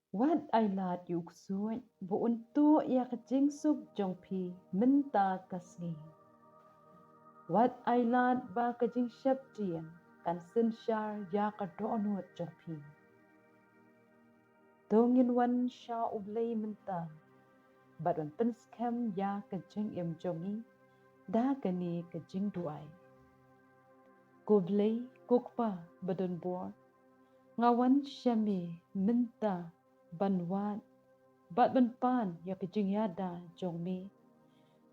Wat ai lat yuk suai, bu untuk ya kecing suk jong pi minta kasih. Wat ai lat ba kecing syap jian, kan sin syar ya ka donut jong pi. Dongin wan sya ublay minta, badun penskem ya kecing im jongi, da kani kecing duai. Kublay kukpa badun bor, ngawan syami minta banwat, bat ban pan ya kecing yada jong mi.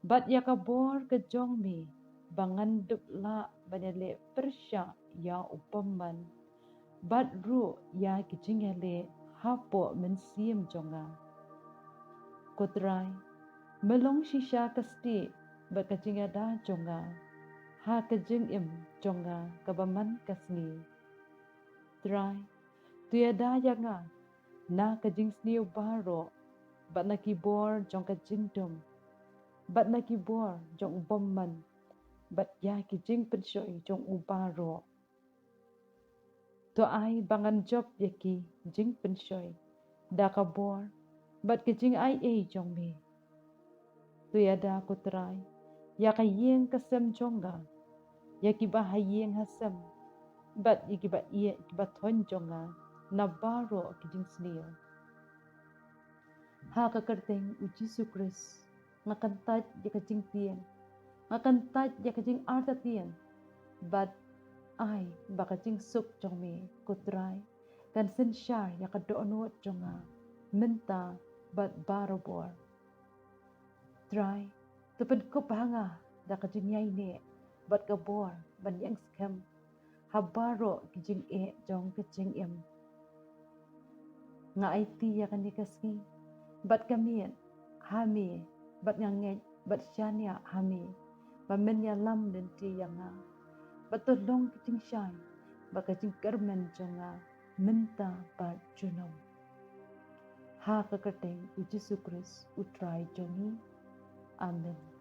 Bat ya kabor ke jong mi, bangan dup la banele persya ya upaman. Bat ru ya kecing yale hapo mensim jonga. Kutrai, melong shisha kasti bat kecing yada jonga. Ha kecing im jonga kabaman kasni. Trai, tuyada yanga, na kecing sniu baro, bat na kibor jong kecing dum. Bat na kibor jong upaman, bat ya kijing pensyoy jong ubaro. To ay bangan job yaki jing pensyoy, da kabor, bat kijing ay jong mi. To yada kutray, ya kayeng kasem jonga, ya kiba hayeng hasem, bat yakiba iya kiba ton jonga, na baro kijing sniyo. Ha kakerteng u Jesu Kris, ngakantat ya kajing tien, ngakantat ya kajing arta tien, bat ay baka jing suk jong mi kutray, kan sin syar ya kadoonot jonga, minta bat barobor. Try, tupen kup hanga da kajing yay ne, bat kabor ban yang skem, habaro kijing jong kajing im. Nga IT ya kanikaski, bat kami hami, bat ngangej, bat syanya hami, pamenya lam denti yanga, batulong kicing syay, baka kicing kermen jonga, minta bat junong. Ha kakateng u Jesu Kris utray jongi. Amen.